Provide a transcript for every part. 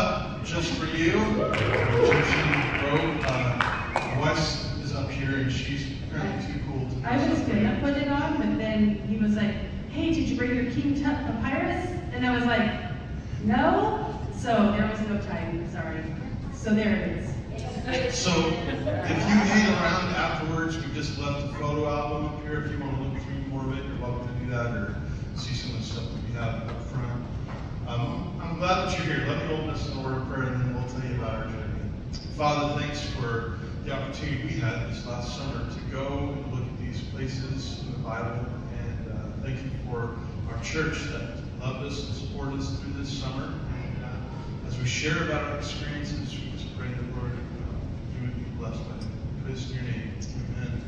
up just for you. Egyptian robe. Wes is up here, and she's apparently too cool to. I was gonna put it on, but then he was like, "Hey, did you bring your King Tut papyrus?" And I was like, "No." So there was no time. Sorry. So there it is. So if you hang around afterwards, we just left a photo album up here. If you want to look through more of it, you're welcome to do that, or see some of the stuff that we have up front. I'm glad that you're here. Let me open us in a word of prayer, and then we'll tell you about our journey. Father, thanks for the opportunity we had this last summer to go and look at these places in the Bible, and thank you for our church that loved us and supported us through this summer. And as we share about our experiences, we just pray that, Lord, you would be blessed by it. Praise in your name. Amen.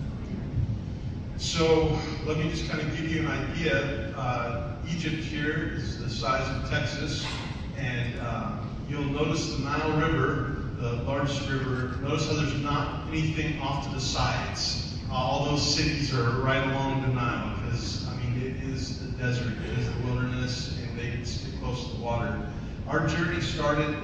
So let me just kind of give you an idea. Egypt here is the size of Texas, and you'll notice the Nile River, the largest river. Notice how there's not anything off to the sides. All those cities are right along the Nile because, I mean, it is the desert, it is the wilderness, and they stick close to the water. Our journey started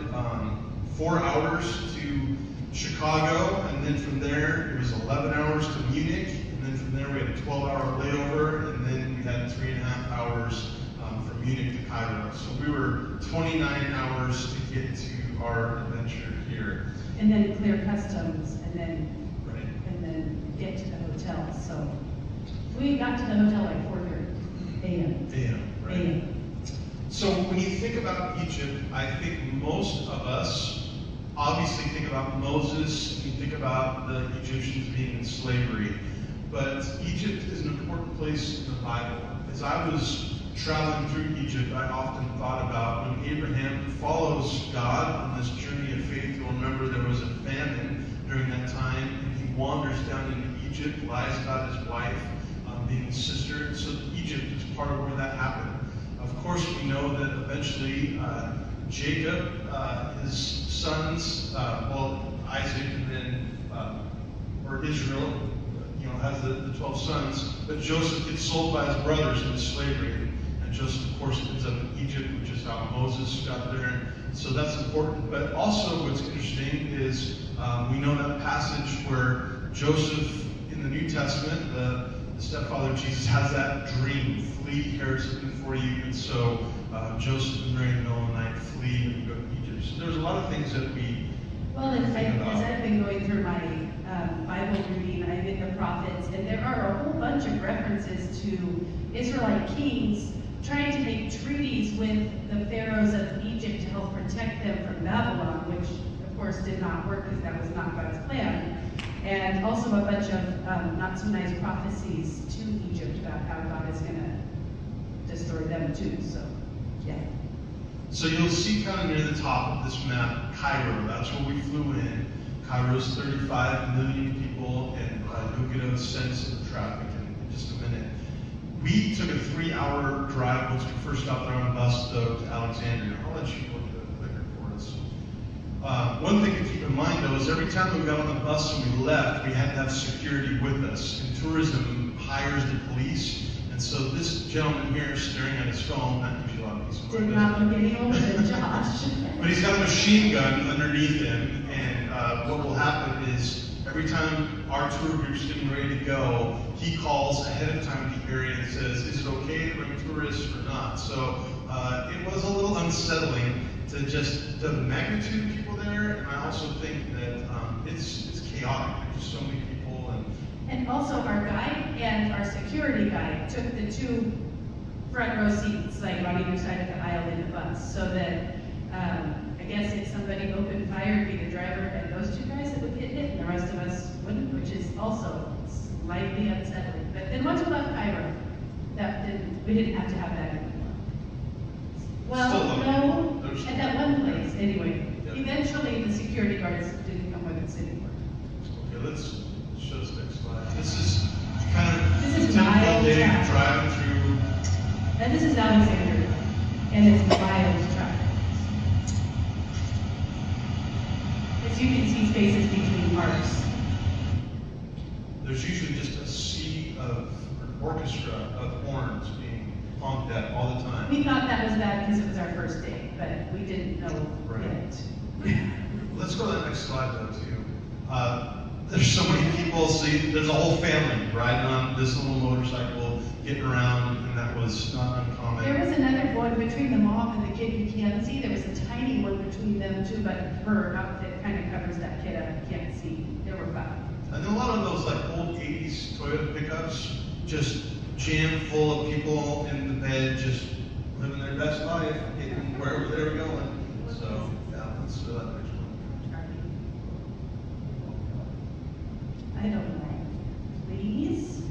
4 hours to Chicago, and then from there it was 11 hours to Munich, and then from there we had a 12-hour layover, and then we had 3.5 hours from Munich to Cairo. So we were 29 hours to get to our adventure here. And then clear customs, and then get to the hotel. So we got to the hotel like 4:30 a.m. Right. So when you think about Egypt, I think most of us obviously think about Moses, you think about the Egyptians being in slavery, but Egypt is an important place in the Bible. As I was traveling through Egypt, I often thought about when Abraham follows God on this journey of faith. You'll remember there was a famine during that time, and he wanders down into Egypt, lies about his wife being his sister, and so Egypt is part of where that happened. Of course, we know that eventually Jacob, his sons, Isaac, and then, or Israel, has the 12 sons, but Joseph gets sold by his brothers into slavery. And Joseph, of course, ends up in Egypt, which is how Moses got there. And so that's important. But also what's interesting is we know that passage where Joseph in the New Testament, the stepfather of Jesus, has that dream, flee, Herod's looking for you. And so Joseph and Mary in the middle of the night flee and go to Egypt. So there's a lot of things that we think about. As I've been going through my Bible reading, I'm in the prophets, and there are a whole bunch of references to Israelite kings trying to make treaties with the pharaohs of Egypt to help protect them from Babylon, which of course did not work because that was not God's plan. And also a bunch of not so nice prophecies to Egypt about how God is going to destroy them too. So, yeah. So you'll see kind of near the top of this map, Cairo. That's where we flew in. Cairo's 35 million people, and you'll get a sense of the traffic in just a minute. We took a 3-hour drive once we first stopped there on a bus to Alexandria. I'll let you look at the clicker for us. One thing to keep in mind, though, is every time we got on the bus and we left, we had to have security with us. And tourism hires the police. And so this gentleman here is staring at his phone. That gives you a lot of peace of mind. Did not look any older than Josh. But he's got a machine gun underneath him. And what will happen is every time our tour group's getting ready to go, he calls ahead of time to the area and says, is it okay to bring tourists or not? So it was a little unsettling to just the magnitude of people there. And I also think that it's chaotic. There's just so many people. And also our guide and our security guide took the 2 front row seats, like on either side of the aisle in the bus, so that I guess if somebody opened fire, it'd be the driver and those 2 guys that would get hit, and the rest of us wouldn't, which is also slightly unsettling. But then once we left Cairo, we didn't have to have that anymore. Well, no, at that one place, anyway. Yep. Eventually, the security guards didn't come with us anymore. Okay, let's show this next slide. This is kind of a typical day driving through. And this is Alexandria, and it's wild traffic. As you can see, spaces between parks. There's usually just a sea of an orchestra of horns being honked at all the time. We thought that was bad because it was our first day, but we didn't know right. yet. next slide though too. There's so many people, see, there's a whole family riding on this little motorcycle, getting around, and that was not uncommon. There was another one between the mom and the kid you can't see. There was a tiny one between them too, but her outfit kind of covers that kid up. You can't see. There were 5. And then a lot of those like old 80s Toyota pickups, just jammed full of people in the bed, just living their best life, getting wherever they were going. So, yeah, let's do that next one. I don't know. Please?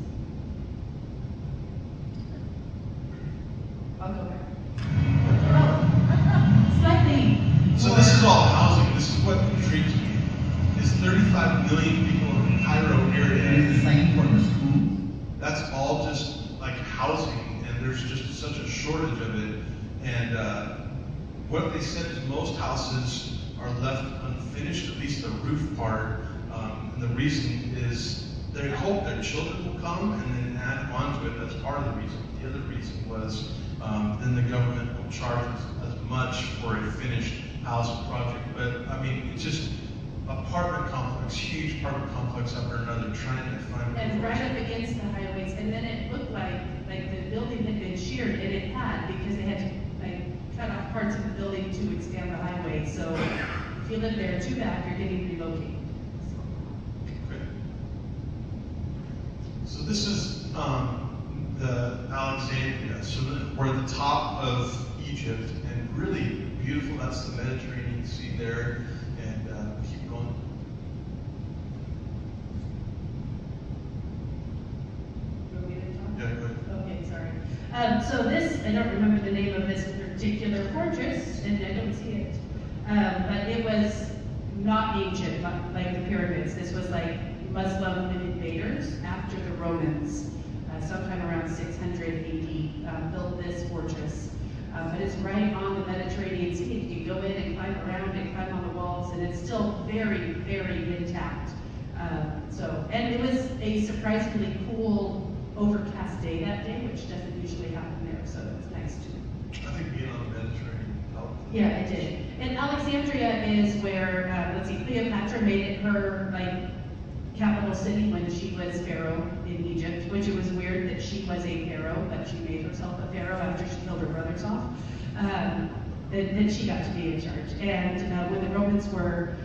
I'll go back. Oh, slightly. So this is all housing. This is what intrigues me. Is 35 million people in the Cairo area. The same for the school. That's all just like housing, and there's just such a shortage of it. And what they said is most houses are left unfinished, at least the roof part. And the reason is they hope their children will come and then add on to it. That's part of the reason. The other reason was then the government will charge as much for a finished house project. But I mean, it's just apartment complex, huge apartment complex after another, trying to find. And right up against the highways, and then it looked like the building had been sheared, and it had, because they had to cut off parts of the building to expand the highway. So if you live there, too bad, you're getting relocated. So this is the Alexandria. So we're at the top of Egypt, and really beautiful. That's the Mediterranean Sea there, and keep going. Yeah, go ahead. Okay, sorry. So this, I don't remember the name of this particular fortress, and I don't see it. But it was not ancient, like the pyramids. This was like Muslim invaders after the Romans, sometime around 600 AD, built this fortress. But it's right on the Mediterranean Sea. You can go in and climb around and climb on the walls, and it's still very, very intact. And it was a surprisingly cool, overcast day that day, which doesn't usually happen there, so it's nice too. I think being on the Mediterranean helped. Yeah, it did. And Alexandria is where, let's see, Cleopatra made it her, capital city when she was pharaoh in Egypt, which it was weird that she was a pharaoh, but she made herself a pharaoh after she killed her brothers off. Then she got to be in charge. And when the Romans were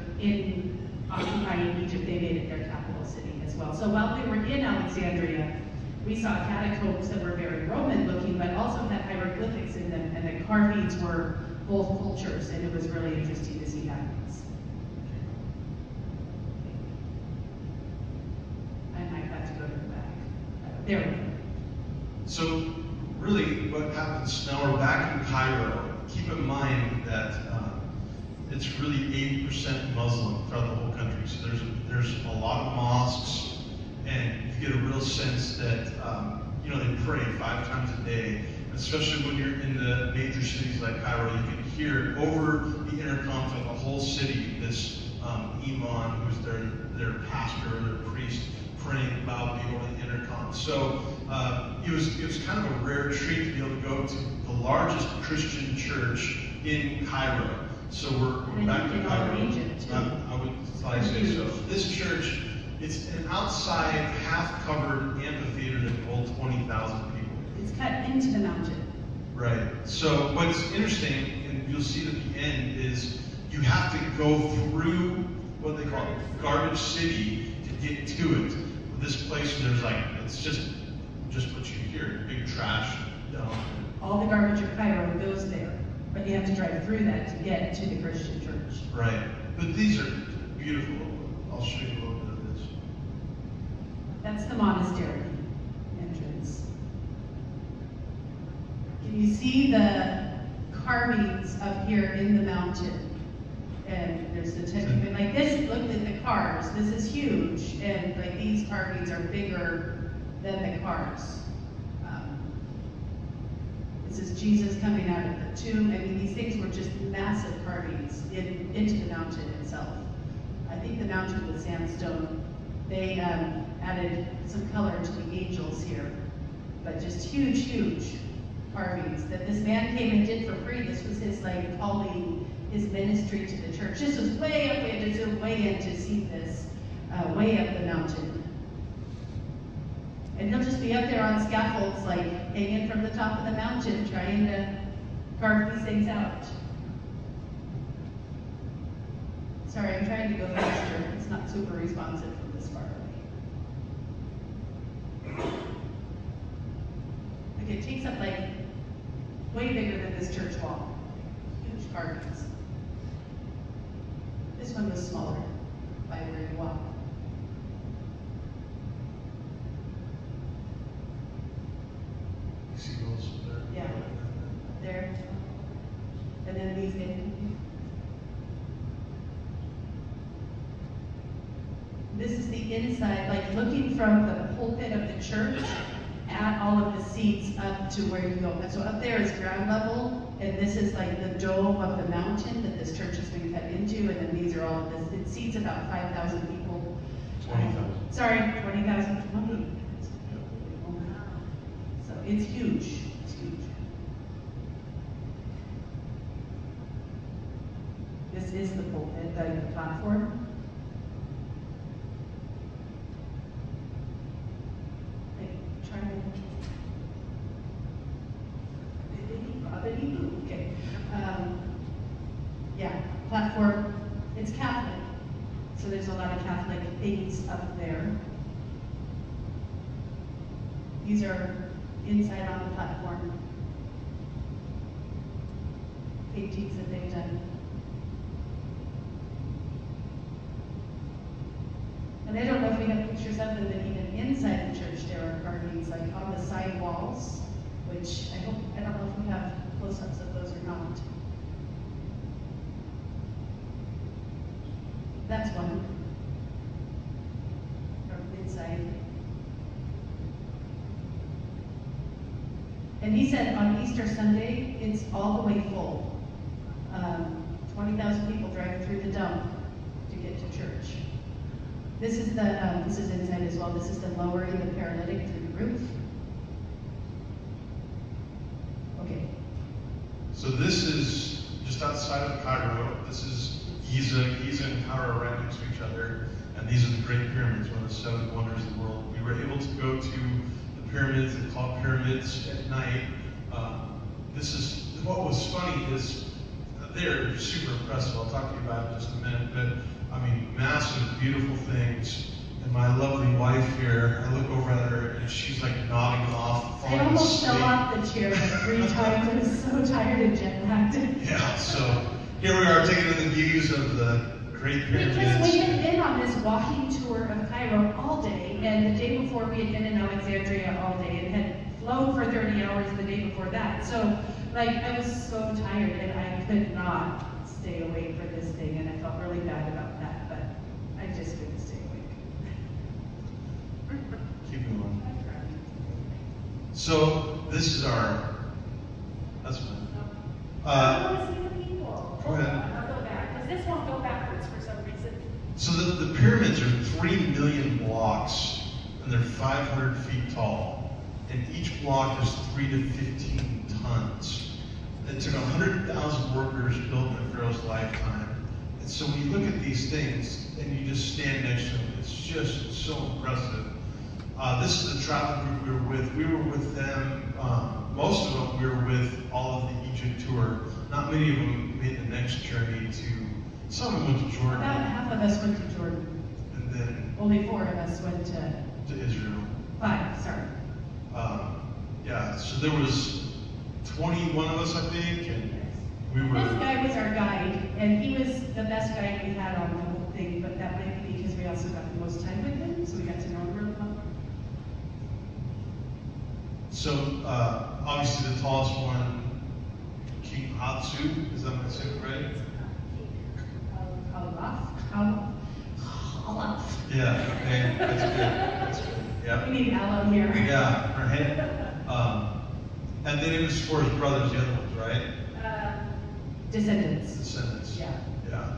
occupying Egypt, they made it their capital city as well. So while we were in Alexandria, we saw catacombs that were very Roman looking, but also had hieroglyphics in them, and the carvings were both cultures, and it was really interesting to see that. There we go. So really what happens now, we're back in Cairo. Keep in mind that it's really 80% Muslim throughout the whole country. So there's a lot of mosques, and you get a real sense that they pray 5 times a day. Especially when you're in the major cities like Cairo, you can hear over the intercom of the whole city this imam, who's their pastor, their priest, praying loudly over the intercom. So it was kind of a rare treat to be able to go to the largest Christian church in Cairo. So we're back to Cairo. I would probably say so. This church, it's an outside, half-covered amphitheater that can hold 20,000 people. It's cut into the mountain. Right. So what's interesting, and you'll see at the end, is you have to go through what they call Garbage City to get to it. This place, it's just what you hear, big trash down there. All the garbage of Cairo goes there, but you have to drive through that to get to the Christian church. Right. But these are beautiful. I'll show you a little bit of this. That's the monastery entrance. Can you see the carvings up here in the mountain? And there's the type like this, look at the cars. This is huge, and these carvings are bigger than the cars. This is Jesus coming out of the tomb. I mean, these things were just massive carvings into the mountain itself. I think the mountain was sandstone. They added some color to the angels here, but just huge, huge carvings that this man came and did for free. This was his calling his ministry to the church. This was way up, we had to zoom way in to see this, way up the mountain. And he'll just be up there on scaffolds, like hanging from the top of the mountain, trying to carve these things out. Sorry, I'm trying to go faster. It's not super responsive from this far away. Like it takes up like way bigger than this church wall. Huge carvings. This one was smaller by where you walk. You see those there? Yeah, up there. And then these in. This is the inside, like looking from the pulpit of the church at all of the seats up to where you go. And so up there is ground level, and this is like the dome of the mountain that this church has been cut into, and then these are all of this. It seats about 5,000 people. 20,000. Sorry, 20,000. 20. So it's huge. It's huge. This is the pulpit, the platform. Okay. Yeah, platform. It's Catholic, so there's a lot of Catholic things up there. These are inside on the platform. Paintings that they've done. And I don't know if we have pictures of them, but even inside the church there are carvings, like on the side walls, which I don't know if we have close-ups of those or not. That's one. From inside. And he said on Easter Sunday, it's all the way full. 20,000 people drive through the dump to get to church. This is inside as well. This is the lowering the paralytic through the roof. Okay. So this is just outside of Cairo. This is Giza. Giza and Cairo are right next to each other. And these are the Great Pyramids, one of the 7 wonders of the world. We were able to go to the pyramids, they call it pyramids, at night. What was funny is they're super impressive. I'll talk to you about it in just a minute. But I mean, massive, beautiful things. And my lovely wife here, I look over at her and she's like nodding off. I almost fell off the chair like 3 times. I was so tired and jet lagged. Yeah, so here we are taking in the views of the Great Pyramids. Because we had been on this walking tour of Cairo all day, and the day before we had been in Alexandria all day and had flown for 30 hours the day before that. So, like, I was so tired and I could not stay awake for this thing, and I felt really bad about that, but I just couldn't stay awake. Keep going. So, this is that's fine. I want to see the people. Go ahead. I'll go back, because this won't go backwards for some reason. So the pyramids are 3 million blocks, and they're 500 feet tall. And each block is 3 to 15 tons. It took 100,000 workers building in Pharaoh's lifetime. And so when you look at these things, and you just stand next to them, it's just so impressive. This is the travel group we were with. We were with them, most of them we were with all of the Egypt tour. Not many of them made the next journey some of them went to Jordan. About half of us went to Jordan. And then only 4 of us went to Israel. 5, sorry. Yeah, so there was 21 of us, I think, and we were... This guy was our guide, and he was the best guide we had on the whole thing, but that might be because we also got the most time with him, so we got to know him really well. So, obviously the tallest one, King Hatsu, is that what I said right? Olaf. Yeah, okay, that's good, that's good. Yeah. We need aloe here. Yeah, right. And then it was for his brothers, the other ones, right? Descendants. Descendants. Yeah. Yeah.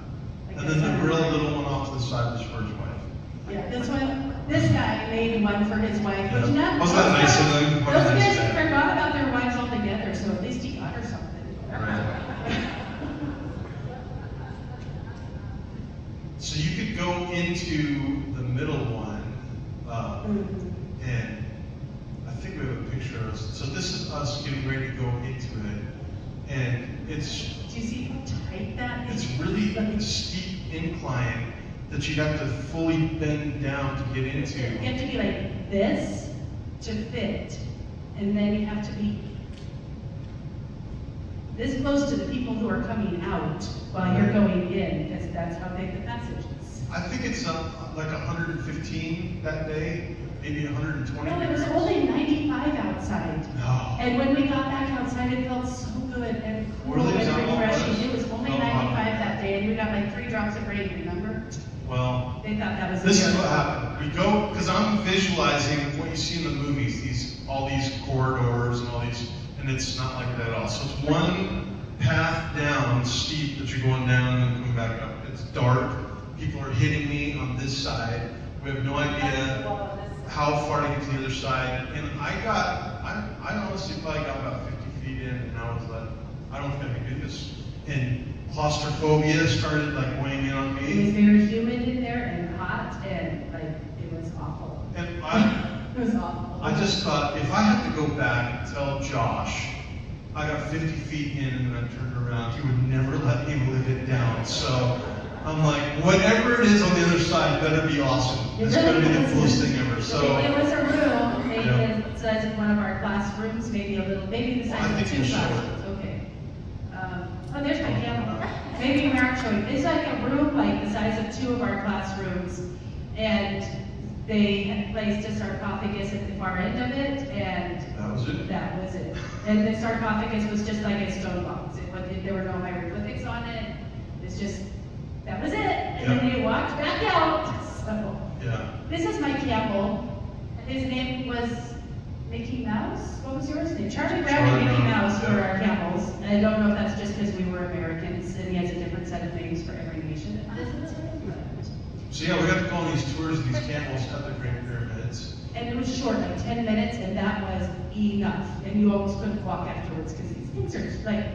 And then the real little one off to the side was for his wife. Yeah, this guy made one for his wife, which Yeah. Wasn't that nice of them? Those guys forgot about their wives altogether, so at least he got her something. Right. So you could go into the middle one, and I think we have a picture of us. So this is us getting ready to go into it, and it's. Do you see how tight that is? It's really a steep incline that you'd have to fully bend down to get into. You have to be like this to fit, and then you have to be this close to the people who are coming out while you're going in, because that's how big the passage is. I think it's like 115 that day, maybe 120. No, it was only 95 outside. No. And when we got back outside, it felt so good and cool Really? and refreshing. It It was only Oh, 95 wow. that day, and we got like 3 drops of rain, remember? Well, They thought that was this is miracle. what happened. We go, because I'm visualizing what you see in the movies, all these corridors and all these, and it's not like that at all. So it's one path down, steep, that you're going down and coming back up. It's dark. People are hitting me on this side. We have no idea how far to get to the other side. And I honestly probably got about 50 feet in, and I was like, I don't think I can do this. And claustrophobia started like weighing in on It was me. very humid in there and hot, and like, it was awful. And It was awful. I just thought, if I have to go back and tell Josh I got 50 feet in and then I turned around, he would never let me live it down. So I'm like, whatever it is on the other side better be awesome. It's going to be the coolest thing ever. So It was a room, maybe Yeah. the size of one of our classrooms, maybe the I size think of 2 you should. classrooms, okay. Oh, there's my camera. Maybe we aren't showing. It's like a room like the size of 2 of our classrooms, and they had placed a sarcophagus at the far end of it, and that was it. that was it. And the sarcophagus was just like a stone box. There were no hieroglyphics on it. It's just, that was it. And then they walked back out. So, Yeah. this is my camel. His name was Mickey Mouse. What was yours name? Charlie Brown and Mickey Mouse were our camels. And I don't know if that's just because we were Americans and he has a different set of names for every nation that visits him. So yeah, we got to go on these tours of these camels at the Grand Pyramids. And it was short, like 10 minutes, and that was enough. And you almost couldn't walk afterwards because these things are like,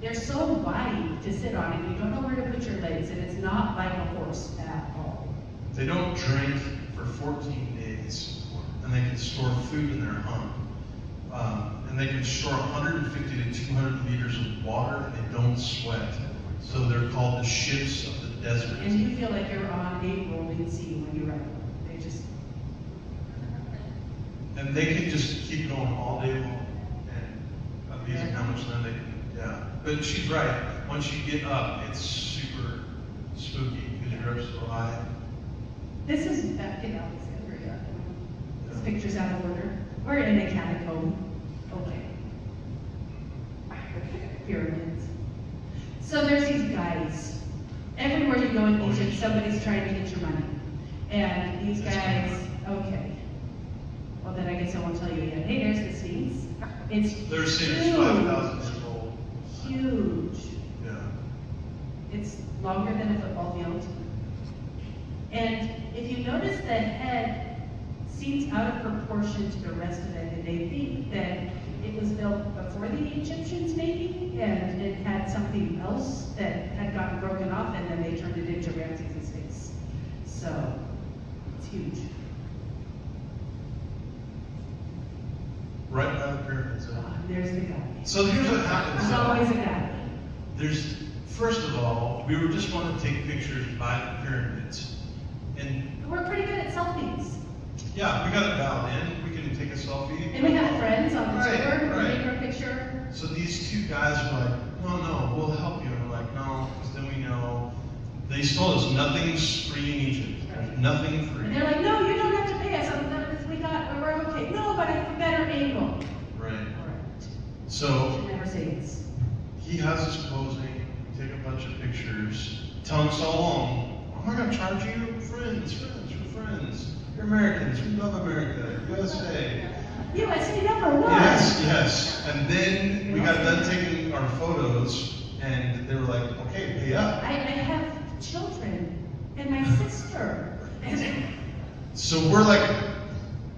they're so wide to sit on, and you don't know where to put your legs, and it's not like a horse at all. They don't drink for 14 days, and they can store food in their hump. And they can store 150 to 200 liters of water, and they don't sweat. So they're called the ships of the desert. And you feel like you're on a rolling sea when you ride them. They just... And they can just keep going all day long. And amazing how much land they can, yeah. But she's right. Once you get up, it's super spooky because you're up so high. This is back in Alexandria. This picture's out of order. We're in a catacomb. Okay. Pyramids. So there's these guys. Everywhere you go in Egypt, somebody's trying to get your money. And these guys, okay. Well, then I guess I won't tell you yet. Hey, there's the Sphinx. It's They're saying it's huge. 5,000 years old. Huge. Yeah. It's longer than a football field. And if you notice, the head seems out of proportion to the rest of it, and they think that it was built before the Egyptians, maybe, and it had something else that had gotten broken off, and then they turned it into Ramses' face. So, it's huge. Right by the pyramids. There's the guy. So here's what happens. There's always a guy. There's, first of all, we were just wanting to take pictures by the pyramids. And We're pretty good at selfies. yeah, we got it dialed in. We can take a selfie. And we have friends on the Right, tour who right. take our picture. So these 2 guys were like, no, we'll help you. And we're like, no, because then we know. They told us nothing's free in Egypt. There's nothing free. And they're like, no, you don't have to pay us. We're okay. No, but it's a better angle. Right. All right. So Should never say this. he has us posing, we take a bunch of pictures, telling us all along, I'm not going to charge you. Friends, we're friends. You're Americans, we love America, USA. USA number 1. Yes. And then we got done taking our photos, and they were like, okay, pay up. I have children and my sister. So we're like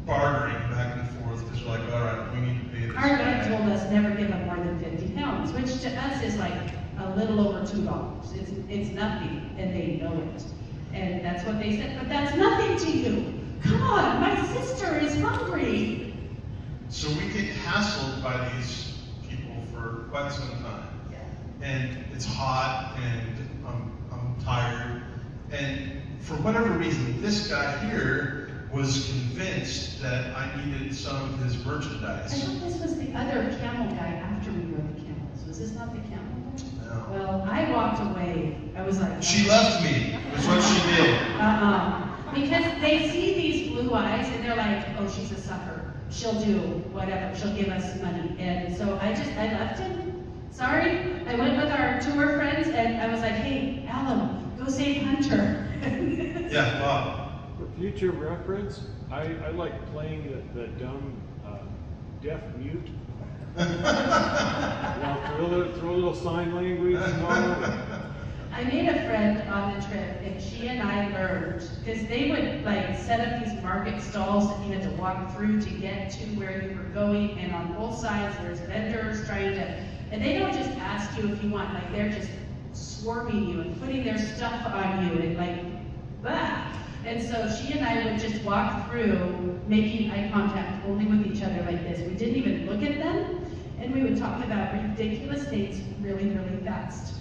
bartering back and forth, because we're like, all right, we need to pay this Our guide guy. told us never give up more than 50 pounds, which to us is like a a little over $2. It's nothing, and they know it. And that's what they said, but that's nothing to you. Come on, my sister is hungry. So we get hassled by these people for quite some time. And it's hot, and I'm tired. And for whatever reason, this guy here was convinced that I needed some of his I merchandise. thought this was the other camel guy after we rode the camels. Was this not the camel guy? No. Well, I walked away. I was like, She left me, is what she did. Because they see these blue eyes and they're like, oh, she's a sucker. She'll do whatever. She'll give us money. And so I left him. Sorry. I went with our tour friends and I was like, hey, Alan, go save Hunter. Yeah, wow. For future reference, I like playing the dumb deaf mute. Throw a little sign language. I made a friend on the trip, and she and I learned, because they would like set up these market stalls that you had to walk through to get to where you were going, and on both sides there's vendors trying to, and they don't just ask you if you want, like they're just swarming you and putting their stuff on you and like, blah. And so she and I would just walk through, making eye contact only with each other like this. We didn't even look at them, and we would talk about ridiculous things really, really fast.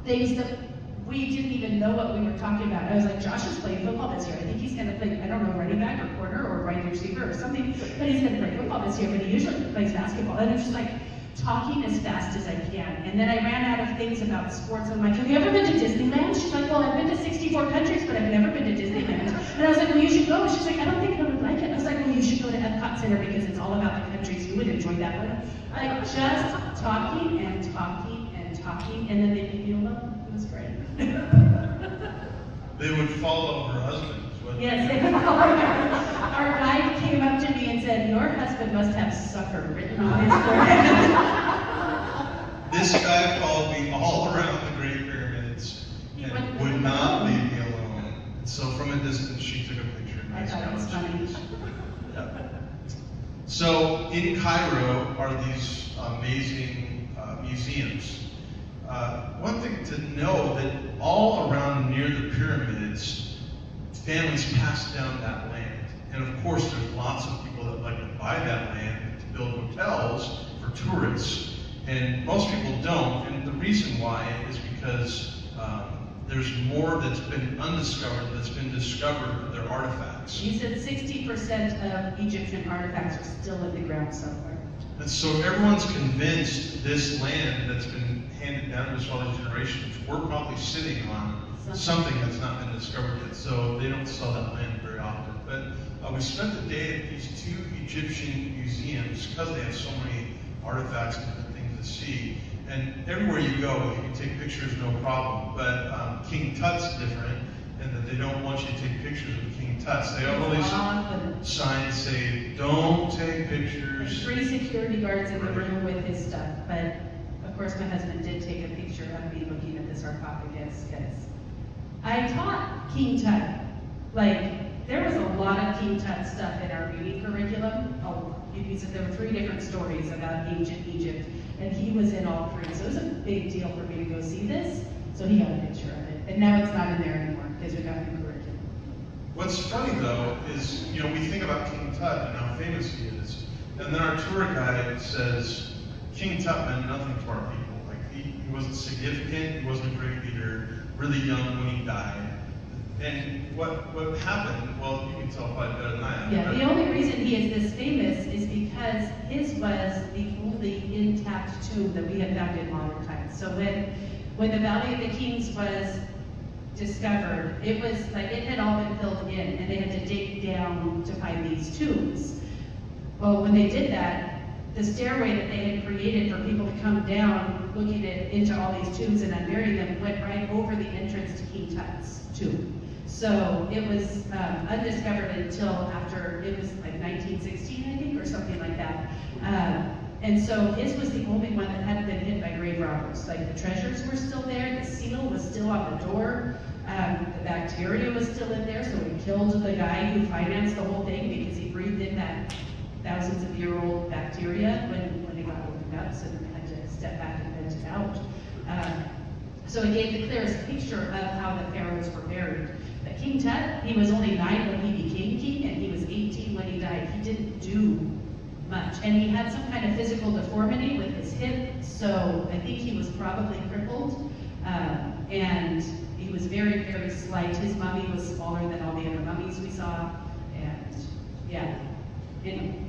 Things that we didn't even know what we were talking about. I was like, Josh is playing football this year. I think he's going to play, I don't know, running back or corner or wide receiver or something, but he's going to play football this year, but he usually plays basketball. And I'm just like talking as fast as I can. And then I ran out of things about sports. I'm like, have you ever been to Disneyland? She's like, well, I've been to 64 countries, but I've never been to Disneyland. And I was like, well, you should go. She's like, I don't think I would like it. I was like, well, you should go to Epcot Center because it's all about the countries. You would enjoy that one. Like, just talking and talking and talking, and then they'd leave me alone. It was great. They would follow her husband. Yes, they would follow her. Our guide came up to me and said, your husband must have sucker written on his forehead. This guy followed me all around the Great Pyramids and would not leave me alone. So from a distance, she took a picture. I thought it was funny. Yeah. So in Cairo are these amazing museums. One thing to know that all around near the pyramids, families pass down that land. And of course, there's lots of people that like to buy that land to build hotels for tourists. And most people don't. And the reason why is because there's more that's been undiscovered that's been discovered. They're artifacts. You said 60% of Egyptian artifacts are still in the ground somewhere. And so everyone's convinced this land that's been handed down to us all these generations, we're probably sitting on something that's not been discovered yet. So they don't sell that land very often. But we spent the day at these two Egyptian museums because they have so many artifacts and different things to see. And everywhere you go, you can take pictures, no problem. But King Tut's different in that they don't want you to take pictures of King Tut's. They have all these signs say, don't take pictures. 3 security guards in the room with his stuff. But of course, my husband did take a picture of me looking at the sarcophagus because I taught King Tut. Like, there was a lot of King Tut stuff in our reading curriculum. He said there were 3 different stories about ancient Egypt, and he was in all 3. So it was a big deal for me to go see this. So he got a picture of it. And now it's not in there anymore because we got new curriculum. What's funny though is, you know, we think about King Tut and how famous he is. And then our tour guide says, King Tut meant nothing to our people. Like he wasn't significant, he wasn't a great leader, really young when he died. And what happened, well, you can tell probably better than I am. Yeah, the only reason he is this famous is because his was the only intact tomb that we have found in modern times. So when the Valley of the Kings was discovered, it was like it had all been filled in, and they had to dig down to find these tombs. Well, when they did that, the stairway that they had created for people to come down, looking into all these tombs and unburying them, went right over the entrance to King Tut's tomb. So it was undiscovered until after, it was like 1916, I think, or something like that. And so his was the only one that hadn't been hit by grave robbers. Like the treasures were still there, the seal was still on the door, the bacteria was still in there, so he killed the guy who financed the whole thing because he breathed in that thousands of year old bacteria when it got opened up, so they had to step back and vent it out. So it gave the clearest picture of how the pharaohs were buried. But King Tut, he was only 9 when he became king, and he was 18 when he died. He didn't do much. And he had some kind of physical deformity with his hip, so I think he was probably crippled. And he was very, very slight. His mummy was smaller than all the other mummies we saw. And yeah, anyway.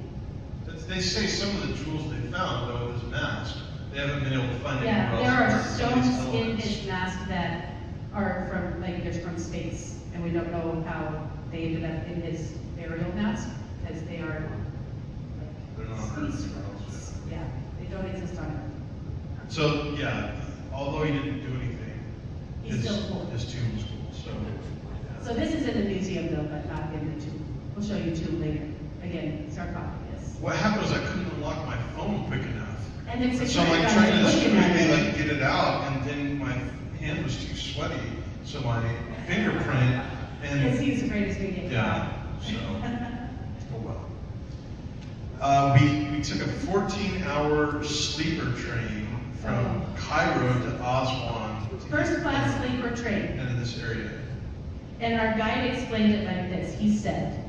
They say some of the jewels they found, though, with his mask, they haven't been able to find Yeah, anywhere there are else. stones in his mask that are from, like, they're from space, and we don't know how they ended up in his burial mask, because they are, They're not like, on Earth space anywhere else, relics. Yeah, they don't exist on Earth. So, yeah, although he didn't do anything, He's still cool. his tomb was cool, so. yeah. So this is in the museum though, but not in the tomb. We'll show you tomb later. Again, sarcophagus. What happened was I couldn't unlock my phone quick enough. And then So I'm like security trying to guards looking at discreetly it. like get it out, and then my hand was too sweaty, so my fingerprint Because and he's afraid he's gonna get yeah, caught. so oh well. We took a 14-hour sleeper train from Cairo to Aswan. First class sleeper train. Into this area. And our guide explained it like this. He said,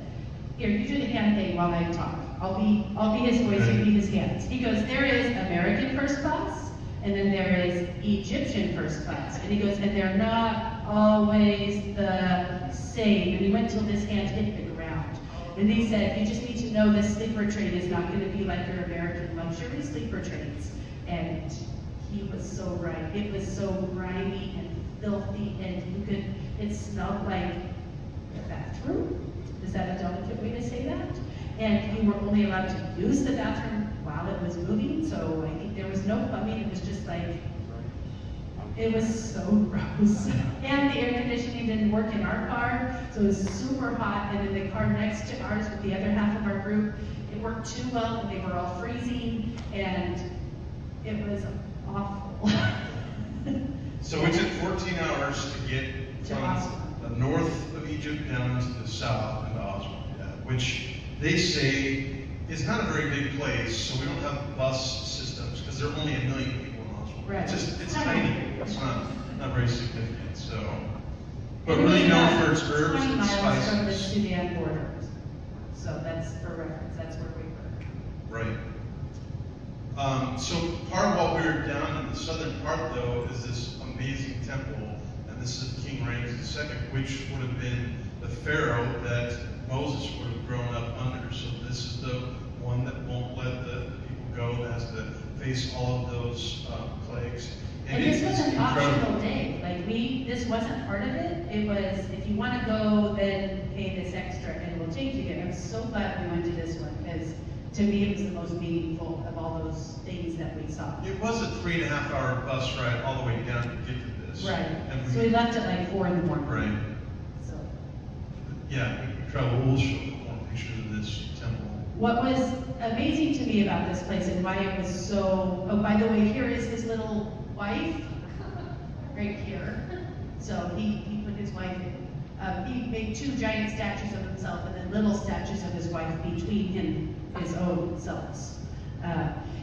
here, you do the hand thing while I talk. I'll be his voice, you be his hands. He goes, there is American first class, and then there is Egyptian first class. And he goes, and they're not always the same. And he went till his hand hit the ground. And he said, you just need to know this sleeper train is not going to be like your American luxury sleeper trains. And he was so right. It was so grimy and filthy, and it smelled like a bathroom. Is that a delicate way to say that? And you were only allowed to use the bathroom while it was moving, so I think there was no plumbing. It was just like, it was so gross. And the air conditioning didn't work in our car, so it was super hot. And then the car next to ours with the other half of our group, it worked too well, and they were all freezing, and it was awful. So we took 14 hours to get To from Aswan. the north of Egypt down to the south into Aswan, which they say is not a very big place, so we don't have bus systems because there are only 1 million people in Aswan. Right. It's tiny. It's not very significant. So, but And it was really known about for its herbs 20 and miles from the spices. Sudan border. So that's for reference. That's where we were. Right. So part of what we were down in the southern part, though, is this amazing temple, and this is King Ramses II, which would have been the pharaoh that Moses would have grown up under. So this is the one that won't let the people go, that has to face all of those plagues. And this was it's an optional day. Like this wasn't part of it. It was, if you want to go, then pay this extra, and we'll take you there. I'm so glad we went to this one, because to me it was the most meaningful of all those things that we saw. It was a 3.5-hour bus ride all the way down to get to this. Right. And So we left at like 4 in the morning. Right. So Yeah, we travel. We'll show more pictures of this temple. what was amazing to me about this place and why it was so, oh, by the way, here is his little wife, right here. So he put his wife in. He made 2 giant statues of himself and then little statues of his wife between his own selves.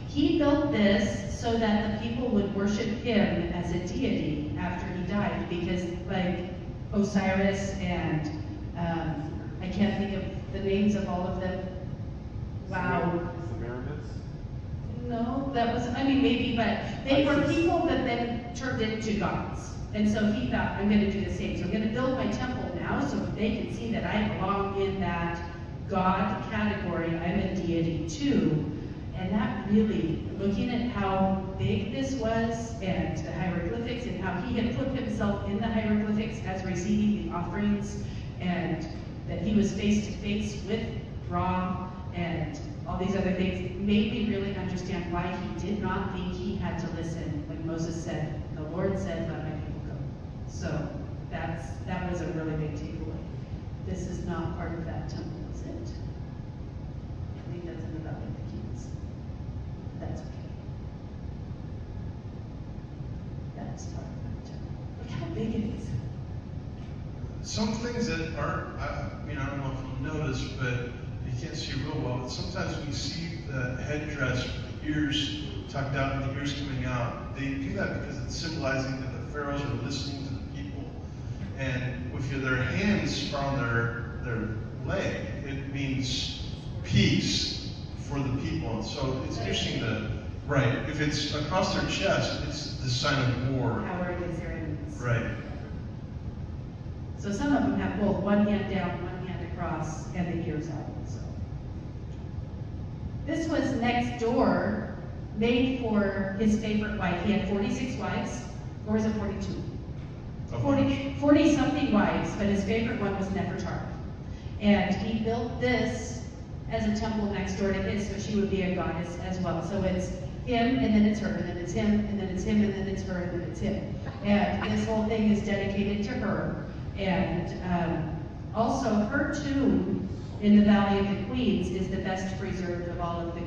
He built this so that the people would worship him as a deity after he died, because like Osiris and I can't think of the names of all of them. Wow. No, that was, I mean, maybe, but they were people that then turned into gods. And so he thought, I'm going to do the same. So I'm going to build my temple now so they can see that I belong in that God category. I'm a deity too. And that really, looking at how big this was and the hieroglyphics and how he had put himself in the hieroglyphics as receiving the offerings, and that he was face to face with Ra and all these other things, made me really understand why he did not think he had to listen when Moses said, the Lord said, let my people go. So that was a really big takeaway. This is not part of that temple, is it? I think that's in the Valley of the Kings. That's okay. That's part of that temple. Look how big it is. Some things that aren't, I don't know if you'll notice, but you can't see real well, but sometimes when you see the headdress with the ears tucked out and the ears coming out, they do that because it's symbolizing that the pharaohs are listening to the people. And if their hands are on their leg, it means peace for the people. And so it's interesting that, right, if it's across their chest, it's the sign of war. Power against their enemies. Right. So some of them have both one hand down, one hand across, and the ears out. So this was next door, made for his favorite wife. He had 46 wives, or was it 42? 40 something wives, but his favorite one was Nefertari. And he built this as a temple next door to his, so she would be a goddess as well. So it's him, and then it's her, and then it's him, and then it's him, and then it's her, and then it's him. And this whole thing is dedicated to her. And also her tomb in the Valley of the Queens is the best preserved of all of the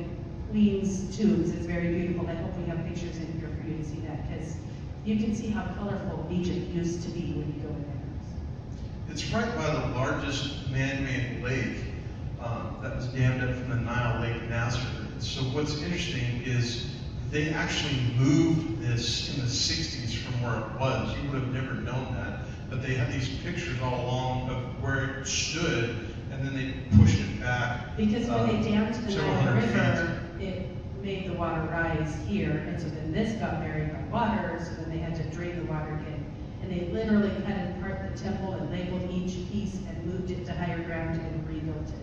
Queen's tombs. It's very beautiful. I hope we have pictures in here for you to see that, because you can see how colorful Egypt used to be when you go in there. It's right by the largest man-made lake that was dammed up from the Nile, Lake Nasser. So what's interesting is they actually moved this in the 60s from where it was. You would have never known that. But they had these pictures all along of where it stood, and then they pushed it back. Because when they dammed the several Nile hundred River, it made the water rise here, and so then this got buried by water, so then they had to drain the water again. And they literally cut apart the temple and labeled each piece and moved it to higher ground and rebuilt it.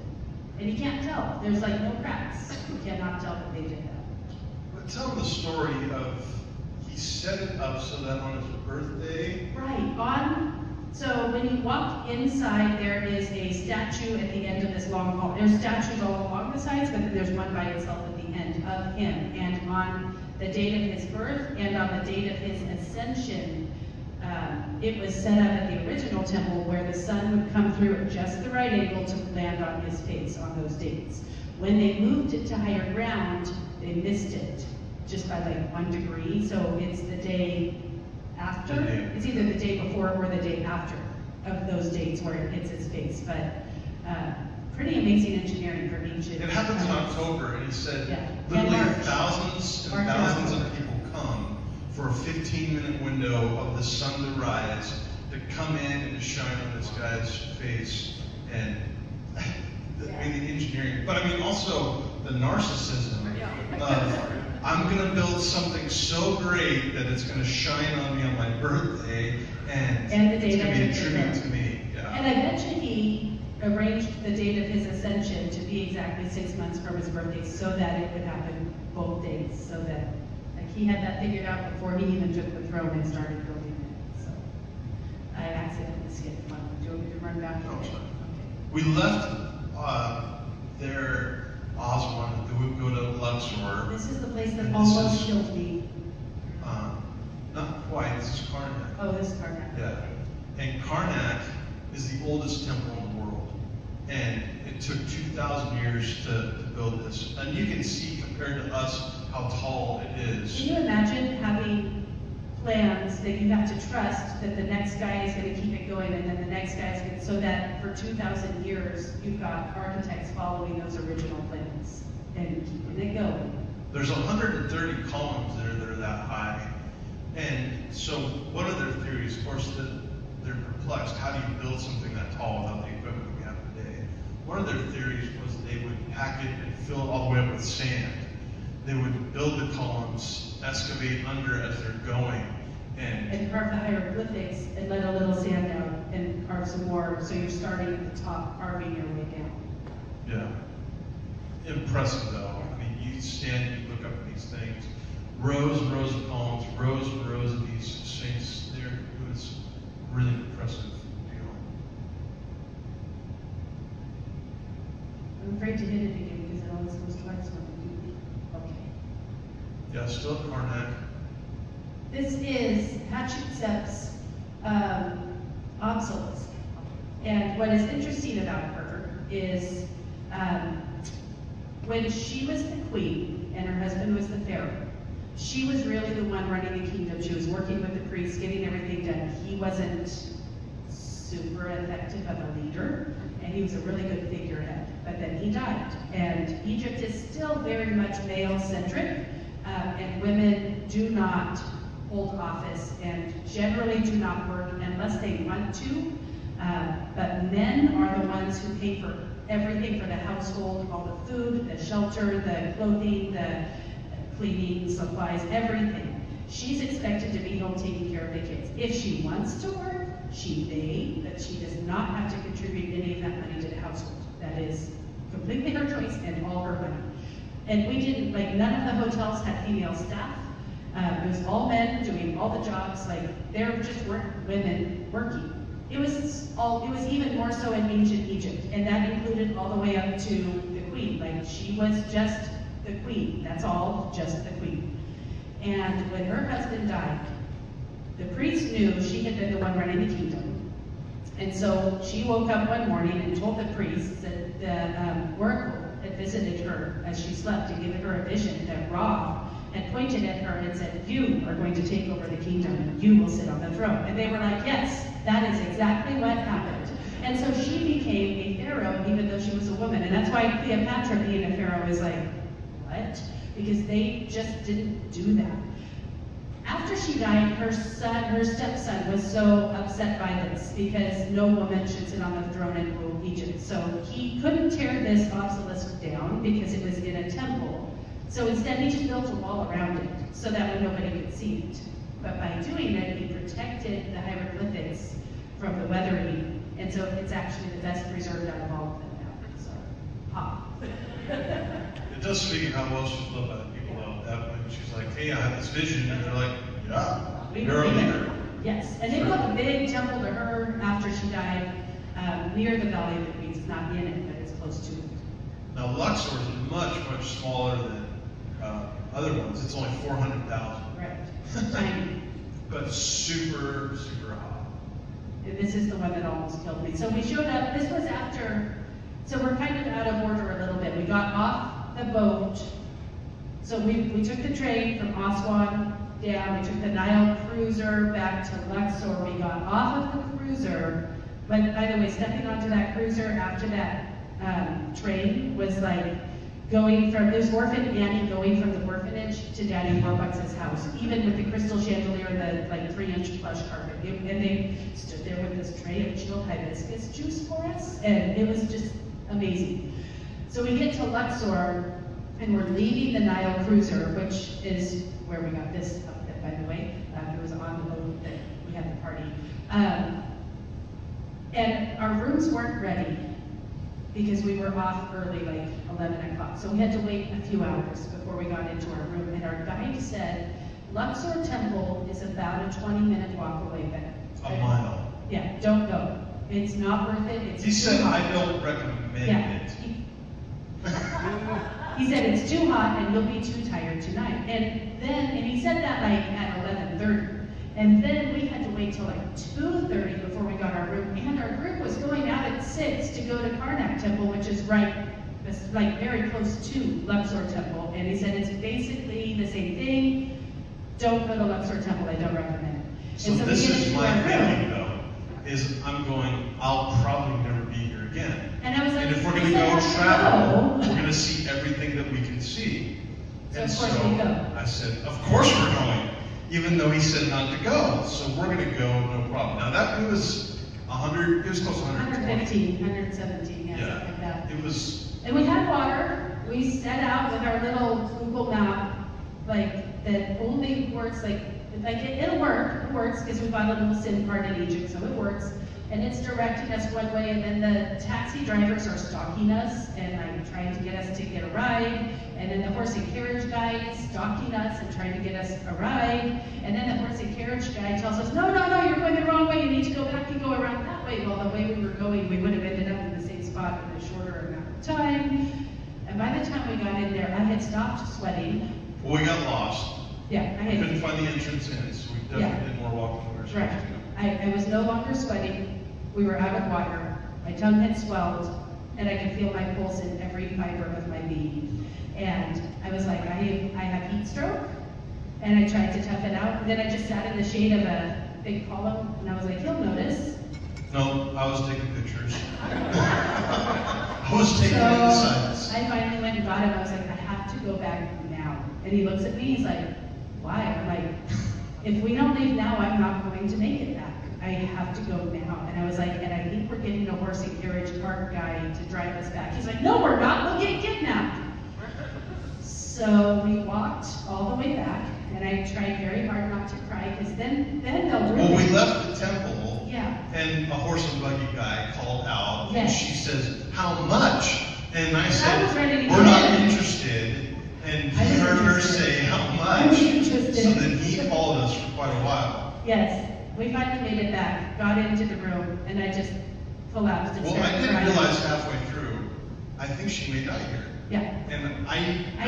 And you can't tell. There's like no cracks. You cannot tell that they did that. But tell them the story of he set it up so that on his birthday. Right. So when you walk inside, there is a statue at the end of this long hall. There's statues all along the sides, but then there's one by itself at the end of him. And on the date of his birth and on the date of his ascension, it was set up at the original temple where the sun would come through at just the right angle to land on his face on those dates. When they moved it to higher ground, they missed it just by like 1 degree. So it's the day after. It's either the day before or the day after of those dates where it hits his face. But pretty amazing engineering for ancient. It happens in October, and he said literally thousands and thousands of people come for a 15-minute window of the sun to rise, to come in and to shine on this guy's face, and the engineering. But I mean also the narcissism of, I'm going to build something so great that it's going to shine on me on my birthday, and the date it's going to be a tribute to me. Yeah. And I bet you he arranged the date of his ascension to be exactly 6 months from his birthday so that it would happen both days, so that like he had that figured out before he even took the throne and started building it. So I accidentally skipped one. Do you want me to run back? No, Okay. sorry. We left there Oswan, we would go to Luxor. This is the place that And almost this is, killed me. Not quite, this is Karnak. Oh, this is Karnak. Yeah. And Karnak is the oldest temple in the world. And it took 2,000 years to build this. And you can see compared to us how tall it is. Can you imagine having plans that you have to trust that the next guy is going to keep it going and then the next guy is going to, so that for 2,000 years you've got architects following those original plans and keeping it going. There's 130 columns there that are that high. And so one of their theories, of course, that they're perplexed, how do you build something that tall without the equipment we have today? One of their theories was they would pack it and fill it all the way up with sand. They would build the columns, excavate under as they're going, and carve the hieroglyphics and let a little sand out and carve some more, so you're starting at the top, carving your way down. yeah. Impressive though. I mean, you stand, you look up at these things, rows and rows of columns, rows and rows of these saints there. It was really impressive deal. I'm afraid to hit it again because it always goes twice when we do it. Okay. Yeah, still at Karnak. This is Hatshepsut's obsolete. And what is interesting about her is when she was the queen and her husband was the pharaoh, she was really the one running the kingdom. She was working with the priests, getting everything done. He wasn't super effective of a leader, and he was a really good figurehead. But then he died. And Egypt is still very much male-centric, and women do not hold office and generally do not work unless they want to. But men are the ones who pay for everything for the household, all the food, the shelter, the clothing, the cleaning supplies, everything. She's expected to be home taking care of the kids. If she wants to work, she may, but she does not have to contribute any of that money to the household. That is completely her choice and all her money. And we didn't, like, none of the hotels had female staff. It was all men doing all the jobs, like, there just weren't women working. It was even more so in ancient Egypt, and that included all the way up to the queen. Like, she was just the queen, that's all, just the queen. And when her husband died, the priest knew she had been the one running the kingdom. And so she woke up one morning and told the priest that the oracle had visited her as she slept and given her a vision that Ra had pointed at her and said, "You are going to take over the kingdom and you will sit on the throne." And they were like, "Yes, that is exactly what happened." And so she became a pharaoh even though she was a woman. And that's why Cleopatra being a pharaoh is like, what? Because they just didn't do that. After she died, her stepson was so upset by this because no woman should sit on the throne and rule Egypt. So he couldn't tear this obelisk down because it was in a temple. So instead he just built a wall around it so that way nobody could see it. But by doing it, he protected the hieroglyphics from the weathering. And so it's actually the best preserved out of all of them now. So, ha. It does speak of how well she's loved by the people out that way. She's like, "Hey, I have this vision," and they're like, "Yeah, you're a leader." Yes, and they built a big temple to her after she died near the Valley of the Queens. It's not in it, but it's close to it. Now Luxor is much, much smaller than other ones. It's only 400,000. Right, tiny. But super, super hot. This is the one that almost killed me. So we showed up, this was after, so we're kind of out of order a little bit. We got off the boat. So we took the train from Aswan down, we took the Nile cruiser back to Luxor. We got off of the cruiser, but by the way, stepping onto that cruiser after that train was like going from, it was Orphan Annie going from the orphanage to Daddy Warbucks' house, even with the crystal chandelier and the like 3-inch plush carpet. And they stood there with this tray of chilled hibiscus juice for us, and it was just amazing. So we get to Luxor, and we're leaving the Nile cruiser, which is where we got this outfit, by the way. It was on the boat that we had the party. And our rooms weren't ready because we were off early, like 11 o'clock. So we had to wait a few hours before we got into our room. And our guide said, Luxor Temple is about a 20-minute walk away back. A mile. Yeah, don't go. It's not worth it. It's He said, hot. "I don't recommend it." He said it's too hot and you'll be too tired tonight. And he said that like at 11:30. And then we had to wait till like 2:30 before we got our room. And our group was going out at 6 to go to Karnak Temple, which is like very close to Luxor Temple. And he said it's basically the same thing. Don't go to Luxor Temple, I don't recommend it. So and so this we get is into my our room. feeling though, is I'm going, I'll probably never be here again. And I was like, And if we're "You going to go said travel, no." we're going to see everything that we can see. So And of course we go. I said, of course we're going, even though he said not to go. So we're going to go, no problem. Now it was 100, it was close to 120. 115, 117, yeah, something like that. It was, And we had water. We set out with our little Google map, like that only works it'll work. It works because we bought a little SIM card in Egypt, so it works. And it's directing us one way, and then the taxi drivers are stalking us and like trying to get us to get a ride. And then the horse and carriage guy is stalking us and trying to get us a ride. And then the horse and carriage guy tells us, no, you're going the wrong way. You need to go back and go around that way. Well, the way we were going, we would have ended up in the same spot in a shorter amount of time. And by the time we got in there, I had stopped sweating. well, we got lost. Yeah, I We couldn't had. find the entrance in, so we definitely Yeah. did more walking than we were supposed Right. to. I was no longer sweating. We were out of water. My tongue had swelled, and I could feel my pulse in every fiber of my being. And I was like, I have heat stroke. And I tried to tough it out. And then I just sat in the shade of a big column, and I was like, he'll notice. No, I was taking pictures. I was taking So the signs. I finally went and got him. I was like, I have to go back now. And he looks at me, he's like, why? I'm like, if we don't leave now, I'm not going to make it back. I have to go now. And I was like, and I think we're getting a horse and carriage park guy to drive us back. He's like, no, we're not, we'll get kidnapped. So we walked all the way back, and I tried very hard not to cry, because then they'll really... Well, we left the temple, yeah. And a horse and buggy guy called out, yes. and she says, how much? And I said, was ready to we're not in. interested. And he heard her say, how much? So then he followed us for quite a while. Yes, we finally made it back, got into the room, and I just collapsed and Well, I started didn't crying. realize halfway through, I think she may die here. Yeah. And I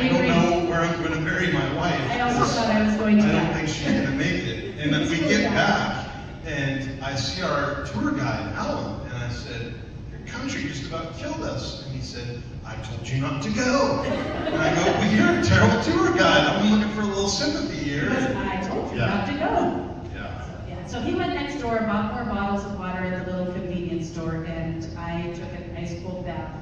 agree. don't know where I'm going to bury my wife. I also thought I was going to I don't die. think she's going to make it. And then we get back, and I see our tour guide, Alan, and I said, your country just about killed us. And he said, I told you not to go. And I go, well, you're a terrible tour guide. I'm looking for a little sympathy here. I told you not to go. Yeah. So he went next door, bought more bottles of water at the little convenience store, and I took an ice cold bath.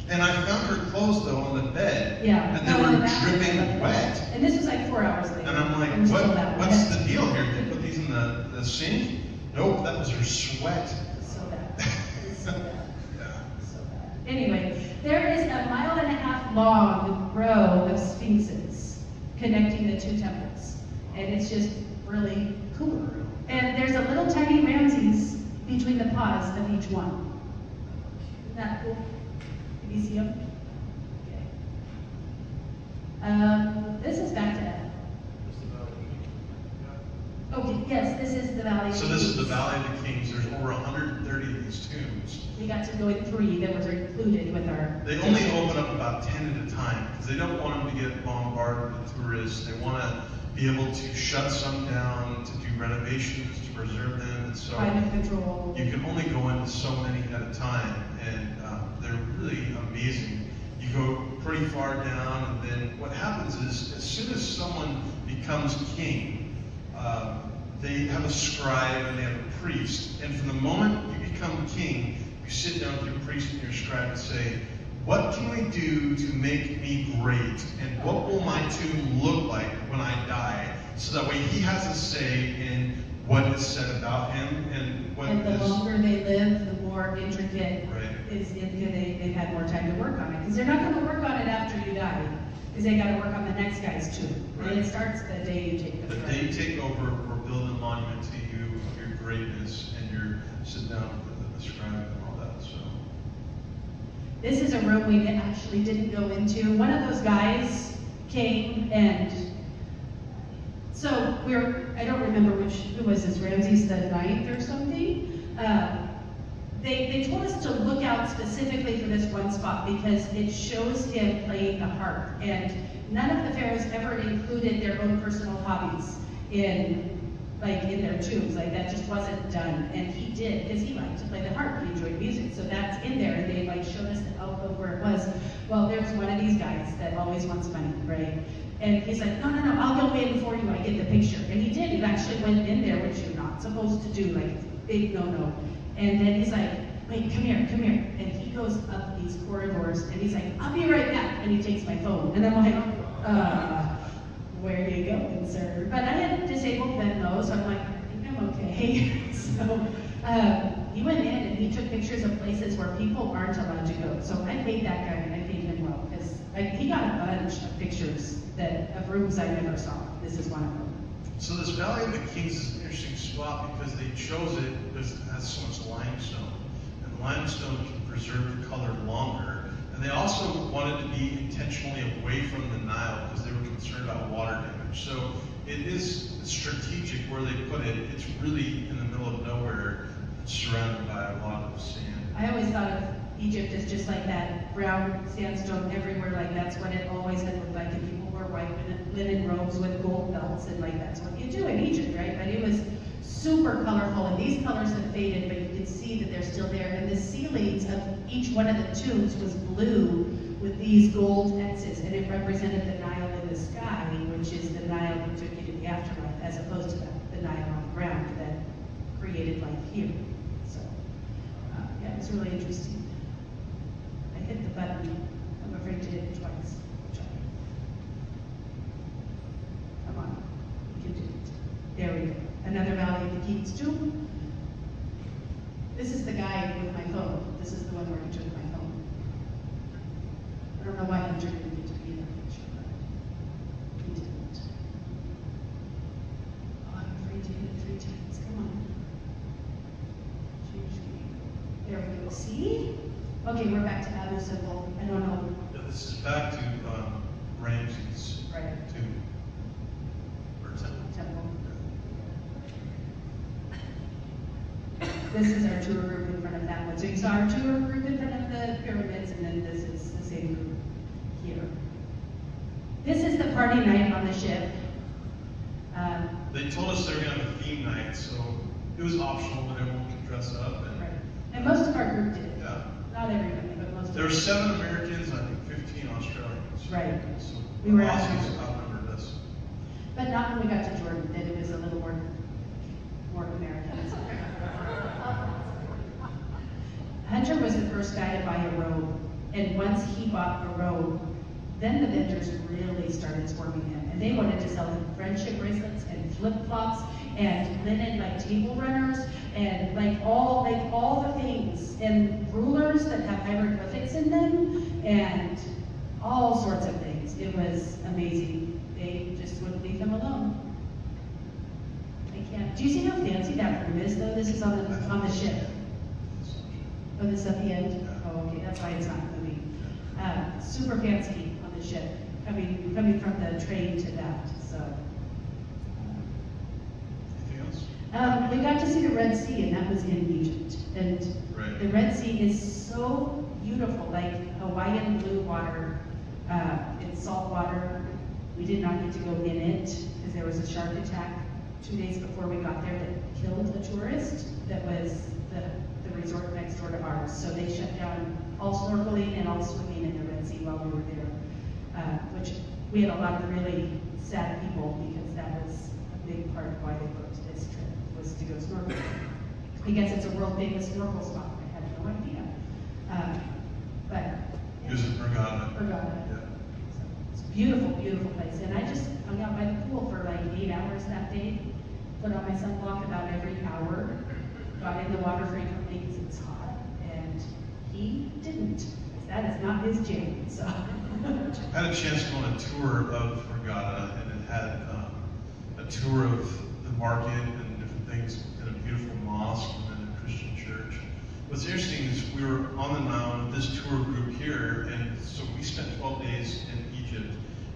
And I found her clothes, though, on the bed. Yeah. And they were dripping wet. And this was like 4 hours later. And I'm like, what's the deal here? Did they put these in the sink? Nope, that was her sweat. So bad. So bad. Yeah. So bad. Anyway, there is a 1.5 mile long row of sphinxes connecting the two temples. And it's just really cool. And there's a little tiny Ramses between the paws of each one. Isn't that cool? Can you see them? Okay. This is back to that. Okay, yes, this is the Valley of the So Kings. this is the Valley of the Kings. There's over 130 of these tombs. We got to go in 3 that was included with our... They only open up about 10 at a time because they don't want them to get bombarded with tourists. They want to be able to shut some down, to do renovations, to preserve them. And so climate control. you can only go into so many at a time, and they're really amazing. You go pretty far down, and then what happens is, as soon as someone becomes king, they have a scribe and they have a priest. And from the moment you become king, you sit down with your priest and your scribe and say, what can we do to make me great? And what will my tomb look like when I die? So that way he has a say in what is said about him and what And the is... longer they live, the more intricate Right. is it, they've had more time to work on it. Because they're not going to work on it after you die. Because they got to work on the next guy's tomb. Right. And it starts the day you take the The day you take over, we're building a monument to you of your greatness, and you're sitting down with the scribe and all that. So This is a room we actually didn't go into. One of those guys came and so I don't remember who was this, Ramses the 9th or something. They told us to look out specifically for this one spot because it shows him playing the harp. And none of the pharaohs ever included their own personal hobbies in their tombs. Like that just wasn't done. And he did, because he liked to play the harp. He enjoyed music. So that's in there. And they showed us the alcove where it was. Well, there's one of these guys that always wants money, right? And he's like, no, I'll go in for you. I get the picture. And he did. He actually went in there, which you're not supposed to do, like big no. And then he's like, wait, come here. And he goes up these corridors and he's like, I'll be right back. And he takes my phone. And I'm like, where are you going, sir? But I had disabled Venmo, so I'm like, I think I'm okay. So he went in and he took pictures of places where people aren't allowed to go. So I paid that guy and I paid him well because he got a bunch of pictures of rooms I never saw. This is one of them. So this Valley of the Kings is an interesting spot because they chose it because it has so much limestone. And limestone can preserve the color longer. And they also wanted to be intentionally away from the Nile because they were concerned about water damage. So it is strategic where they put it. It's really in the middle of nowhere. It's surrounded by a lot of sand. I always thought of Egypt as just like that brown sandstone everywhere. Like that's what it always had looked like. And people wore white linen robes with gold belts, and that's what you do in Egypt, right? But it was super colorful, and these colors have faded, but you can see that they're still there. And the ceilings of each one of the tombs was blue with these gold X's, and it represented the Nile in the sky, which is the Nile that took you to the afterlife, as opposed to the Nile on the ground that created life here. So, yeah, it's really interesting. I hit the button. I'm afraid to hit it twice. Come on, you can do it. needs to. This is the guy with my phone. This is the one where he took my phone. I don't know why Hunter didn't get to be in the picture, but he didn't. Oh, I'm afraid to hit it 3 times. Come on. Change game. There we go. See? Okay, we're back to Abu Simbel. I don't know. Yeah, this is back to Ramses. Right. Tomb. Or temple. Temple. This is our tour group in front of that one. So you saw our tour group in front of the pyramids, and then this is the same group here. This is the party night on the ship. They told us they were going to have a theme night, so it was optional, but everyone could dress up. And, Right. And most of our group did. yeah. Not everybody, but most of There were us. 7 Americans, I think 15 Australians. Right. So We were Aussies outnumbered. outnumbered us. But not when we got to Jordan, then it was a little more Americans. Hunter was the first guy to buy a robe, and once he bought a robe, then the vendors really started swarming him, and they wanted to sell him friendship bracelets and flip-flops and linen like table runners and like all the things, and rulers that have hieroglyphics in them and all sorts of things. It was amazing. They just wouldn't leave him alone. They can't. Do you see how fancy that room is, though? This is on the ship. Oh, this is at the end? Oh, okay, that's why it's not moving. Super fancy on the ship, coming from the train to that, so. Anything else? We got to see the Red Sea, and that was in Egypt. And Right. the Red Sea is so beautiful, like Hawaiian blue water. It's salt water. We did not get to go in it, because there was a shark attack 2 days before we got there that killed a tourist that was the resort next door to ours. So they shut down all snorkeling and all swimming in the Red Sea while we were there, which we had a lot of really sad people, because that was a big part of why they booked this trip, was to go snorkeling. I guess it's a world famous snorkel spot. I had no idea. But It was in Hurghada. Hurghada. Yeah. So it's a beautiful, beautiful place. And I just hung out by the pool for like 8 hours that day, put on my sunblock about every hour, got in the water frequently because it's hot, and he didn't, because that is not his jam. So. I had a chance to go on a tour of Hurghada, and it had a tour of the market and different things in a beautiful mosque and then a Christian church. What's interesting is we were on the Nile with this tour group here, and so we spent 12 days in Egypt.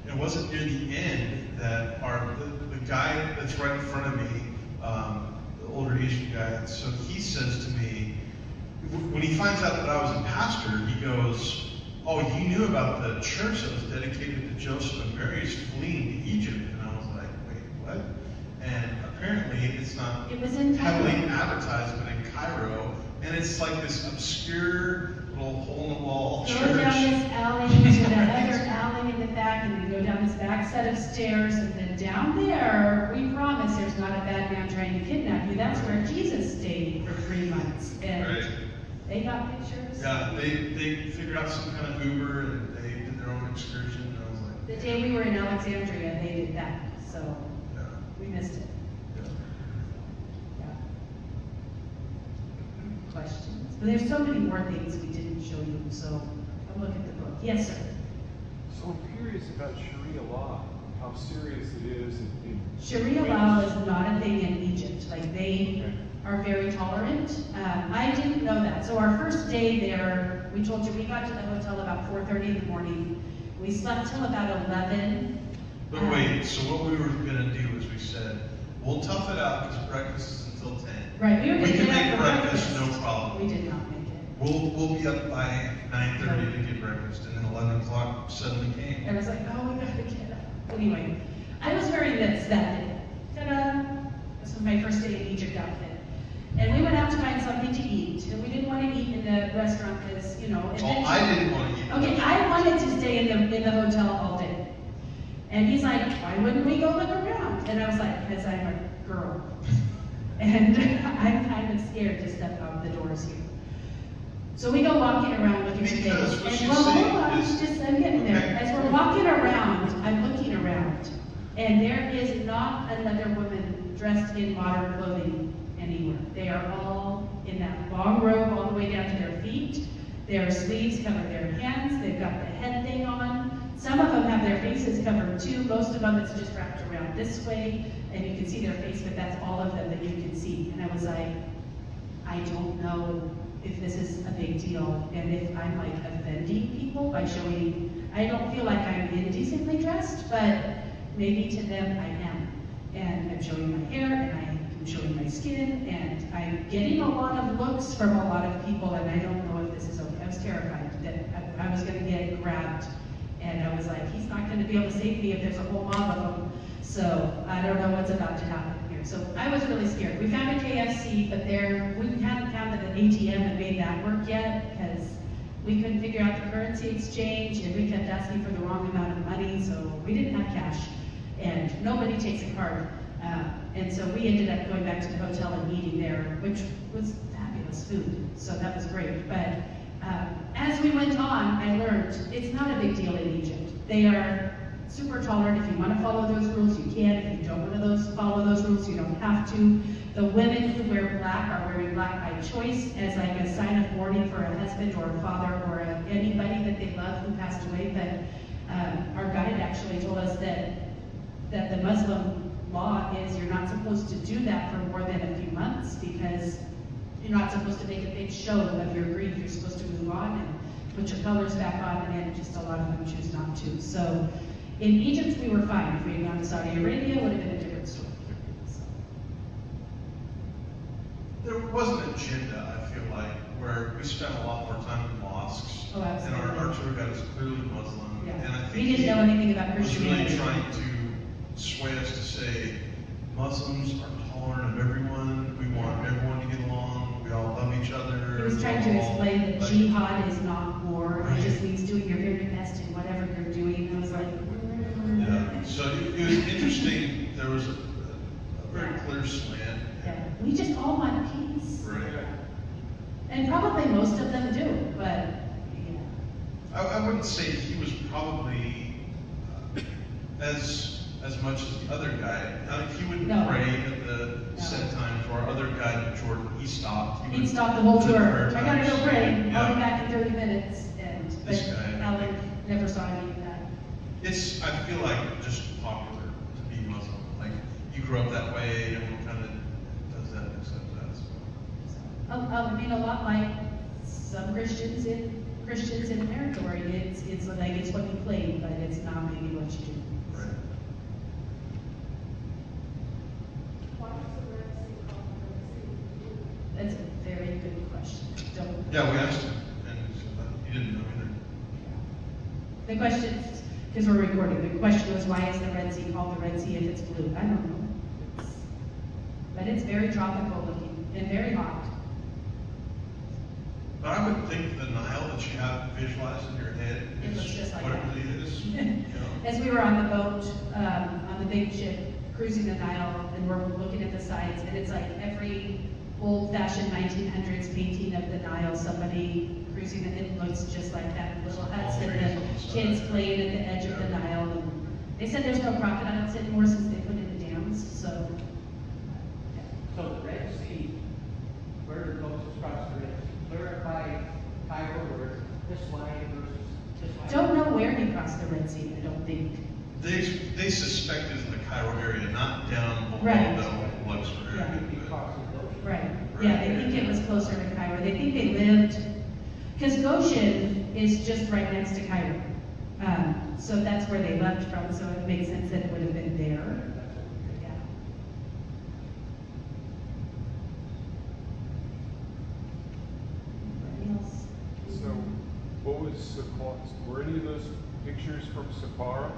And it wasn't near the end that the guy that's right in front of me, the older Asian guy, so he says to me, when he finds out that I was a pastor, he goes, "Oh, you knew about the church that was dedicated to Joseph and Mary's fleeing to Egypt." And I was like, "Wait, what?" And apparently it's not It was in heavily Cairo. advertised, but in Cairo, and it's like this obscure little hole-in-the-wall Go church. down this alley to the other alley in the back, and then go down this back set of stairs, and then down there, we promise there's not a bad man trying to kidnap you. That's where Jesus stayed for 3 months. And Right. they got pictures. Yeah, they figured out some kind of Uber, and they did their own excursion, and I was like, The day we were in Alexandria, they did that, so yeah, we missed it. yeah. Yeah. Questions? But there's so many more things we didn't show you, so come look at the book. Yes, sir. So I'm curious about Sharia law, how serious it is in Sharia law is not a thing in Egypt. Like, they are very tolerant. I didn't know that. So our first day there, we told you we got to the hotel about 4:30 in the morning. We slept till about 11. But wait, so what we were gonna do is we said, we'll tough it out because breakfast is until 10. Right, we were We going to can get make up for breakfast, no problem. We did not make it. We'll be up by 9:30 to get breakfast, and then 11 o'clock suddenly came. I was like, oh, we gotta get up. Anyway, I was wearing this that day. Ta-da! This was my first day in Egypt outfit. And we went out to find something to eat. And we didn't want to eat in the restaurant because, you know. Well, I didn't want to eat. Okay, I wanted to stay in the hotel all day. And he's like, why wouldn't we go look around? And I was like, because I'm a girl. And I'm kind of scared to step out the doors here. So we go walking around looking for Because things. what And she's well, saying hold on, is- I'm getting there. Okay. As we're walking around, I'm looking around. And there is not another woman dressed in modern clothing anywhere. They are all in that long robe all the way down to their feet. Their sleeves cover their hands. They've got the head thing on. Some of them have their faces covered too. Most of them it's just wrapped around this way, and you can see their face, but that's all of them that you can see. And I was like, I don't know if this is a big deal, and if I'm like offending people by showing, I don't feel like I'm indecently dressed, but maybe to them I am. And I'm showing my hair, and I'm showing my skin, and I'm getting a lot of looks from a lot of people, and I don't know if this is okay. I was terrified that I was gonna get grabbed, and I was like, he's not gonna be able to save me if there's a whole mob of them. So I don't know what's about to happen here. So I was really scared. We found a KFC, but we hadn't found an ATM that made that work yet, because we couldn't figure out the currency exchange, and we kept asking for the wrong amount of money, so we didn't have cash, and nobody takes a card. And so we ended up going back to the hotel and eating there, which was fabulous food, so that was great. But as we went on, I learned it's not a big deal in Egypt. They are super tolerant. If you want to follow those rules, you can. If you don't want to follow those rules, you don't have to. The women who wear black are wearing black by choice as like a sign of mourning for a husband or a father or anybody that they love who passed away. But our guide actually told us that the Muslim law is you're not supposed to do that for more than a few months, because you're not supposed to make a big show of your grief. You're supposed to move on and put your colors back on, and just a lot of them choose not to. So in Egypt, we were fine. If we had gone to Saudi Arabia, it would have been a different story. So. There was an agenda, I feel like, where we spent a lot more time in mosques. Oh, absolutely. And our tour guide is clearly Muslim. Yeah. And I think we didn't know anything about Christianity. He was really trying to sway us to say, Muslims are tolerant of everyone. We want everyone to get along. We all love each other. He was trying to explain that jihad is not war. Right. It just means doing your very best in whatever you're doing. I was like, yeah. So it was interesting. There was a very clear slant. yeah. We just all want peace. Right. And probably most of them do, but yeah. I wouldn't say he was probably as much as the other guy. He wouldn't pray at the set time for our other guy, Jordan. He stopped. He'd stop the whole tour. I gotta go pray. Yeah. I'll be back in 30 minutes. But Alan never saw any of that. It's, I feel like, just popular to be Muslim. Like, you grew up that way, everyone kind of does that and accepts that. So. I mean, a lot like some Christians in America, where it's like it's what you claim, but it's not maybe what you do. Right. Why is the Red Sea called the Red Sea? That's a very good question. Yeah, we asked him, and he didn't know either. The question, because we're recording, the question was, why is the Red Sea called the Red Sea if it's blue? I don't know. But it's very tropical looking and very hot. But I would think the Nile that you have visualized in your head It is looks just like what that. it really is. You know? As we were on the boat, on the big ship, cruising the Nile, and we're looking at the sides, and it's like every old-fashioned 1900s painting of the Nile, somebody cruising it, it looks just like that, little huts and the kids playing at the edge of the Nile. And they said there's no crocodiles anymore since they put in the dams, so. So the Red Sea, where the boats cross the Red Sea, clear by Cairo or this way versus this way? Don't know where he crossed the Red Sea, I don't think. They suspect it's in the Cairo area, not down below Right. the Luxor Yeah. area. He crosses those. Right, yeah, they think it was closer to Cairo. They think they lived, because Goshen is just right next to Cairo. So that's where they left from, so it makes sense that it would have been there. Yeah. Anybody else? So, what was Saqqara? Were any of those pictures from Saqqara?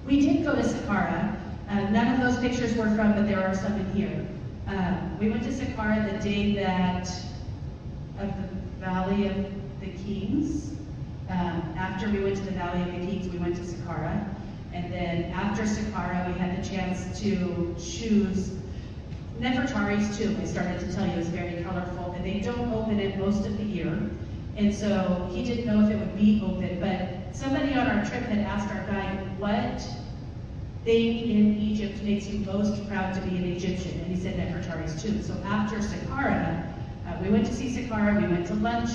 We did go to Saqqara. None of those pictures were from, but there are some in here. We went to Saqqara the day of the Valley of the Kings. After we went to the Valley of the Kings, we went to Saqqara. And then after Saqqara, we had the chance to choose Nefertari's tomb. I started to tell you, it's very colorful, and they don't open it most of the year. And so he didn't know if it would be open, but somebody on our trip had asked our guide, thing in Egypt makes you most proud to be an Egyptian? And he said Nefertari's tomb. So after Saqqara, we went to see Saqqara, we went to lunch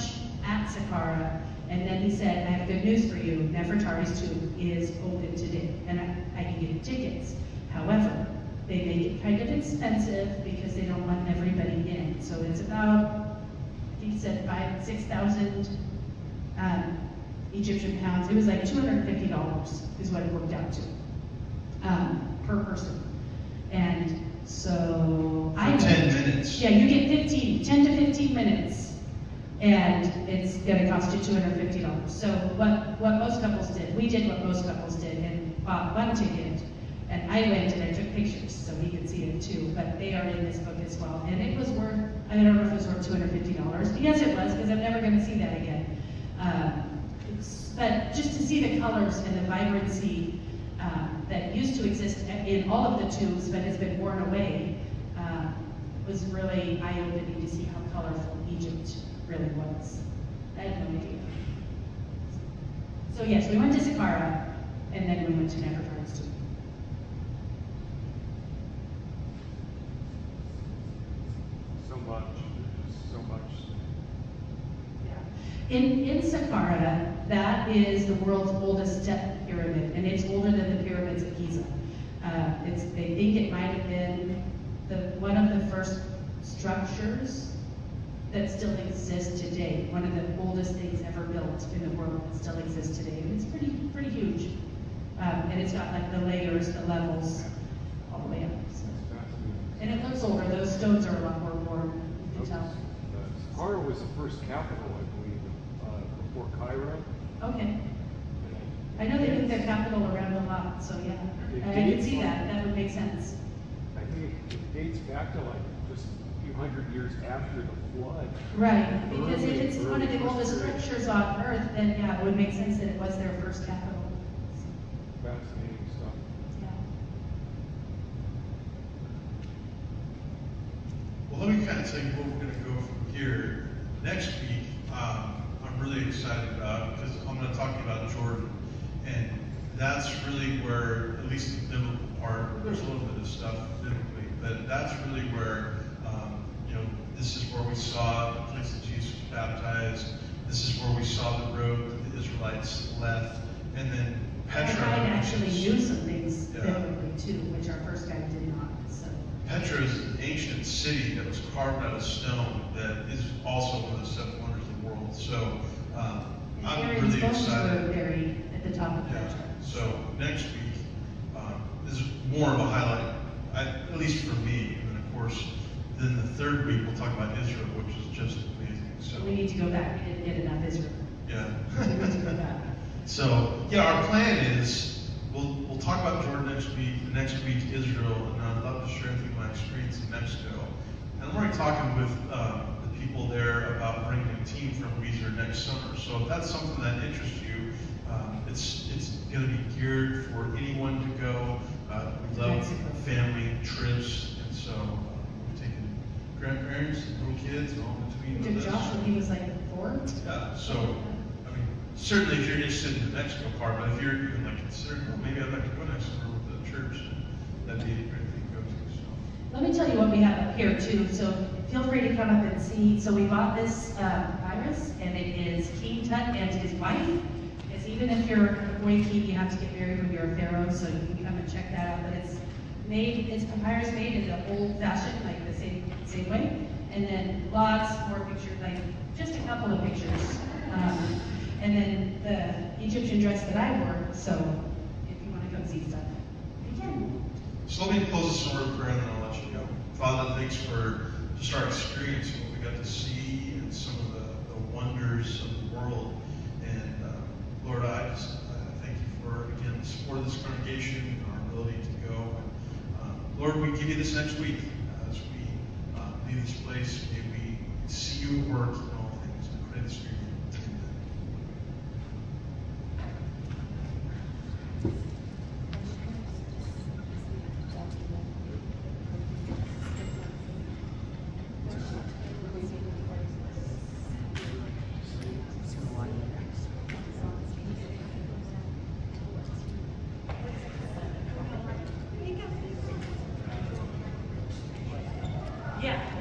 at Saqqara, and then he said, I have good news for you, Nefertari's tomb is open today, and I can give you tickets. However, they make it kind of expensive because they don't want everybody in. So it's about, I think he said 6,000 Egyptian pounds. It was like $250 is what it worked out to per person. And so For 10 minutes. Yeah, you get 10 to 15 minutes, and it's gonna cost you $250. So what most couples did, we did what most couples did and bought one ticket, and I went and I took pictures so he could see it too, but they are in this book as well. And it was worth, I don't know if it was worth $250. Yes, it was, because I'm never gonna see that again. But just to see the colors and the vibrancy that used to exist in all of the tombs but has been worn away was really eye-opening to see how colorful Egypt really was. I had no idea. So yes, we went to Saqqara, and then we went to Nefertari's tomb. So much. Yeah. In Saqqara, that is the world's oldest step pyramid, and it's older than the pyramids of Giza. They think it might have been one of the first structures that still exists today. One of the oldest things ever built in the world that still exists today. And it's pretty huge. And it's got like the layers, the levels, all the way up. So. And it looks older. Those stones are a lot more worn, you can tell. Saqqara was the first capital, I believe, before Cairo. Okay. I know they moved their capital around a lot, so yeah. I can see that. That would make sense. I think it dates back to like just a few hundred years after the flood. Right, because if it's Early one of the first oldest period. structures on Earth, then yeah, it would make sense that it was their first capital. Fascinating stuff. Yeah. Well, let me kind of tell you where we're going to go from here. Next week, I'm really excited about, because I'm going to talk to you about Jordan. And that's really where, at least the biblical part, there's a little bit of stuff biblically, but that's really where, this is where we saw the place that Jesus was baptized. This is where we saw the road that the Israelites left. And then Petra. Our guide actually knew some things Yeah. biblically too, which our first guide did not. So. Petra is an ancient city that was carved out of stone that is also one of the seven wonders of the world. So I'm Aaron's really bones excited. were buried at the top of Yeah. Petra. So next week is more of a highlight, at least for me. And then of course, then the third week we'll talk about Israel, which is just amazing. So We need to go back. We didn't get enough Israel. yeah. We need to go back. So yeah, our plan is we'll talk about Jordan next week. The next week Israel, and I'd love to share with you my experience in Mexico. And I'm already talking with the people there about bringing a team from Weezer next summer. So if that's something that interests you, it's going to be geared for anyone to go. We love Mexico. family trips, and so we're taking grandparents and little kids and all between. Did with us. Josh when he was like 4? Yeah, so, I mean, certainly if you're interested in the Mexico part, but if you're even like considering, well, maybe I'd like to go next summer with the church, that'd be a great thing to go to, so. Let me tell you what we have up here too. So feel free to come up and see. So we bought this iris, and it is King Tut and his wife. Because even if you're a boy king, you have to get married when you're a pharaoh. So you can come and check that out. But it's papyrus made in the old fashioned, like the same way. And then lots more pictures, like just a couple of pictures. And then the Egyptian dress that I wore. So if you want to come see stuff, you can. So let me close this in word of prayer and then I'll let you go. Father, thanks for just our experience and what we got to see and some of the wonders of the world. And Lord, I just thank you for, again, the support of this congregation and our ability to go. And Lord, we give you this next week as we leave this place. May we see you work in all things. I pray this for you. Yeah,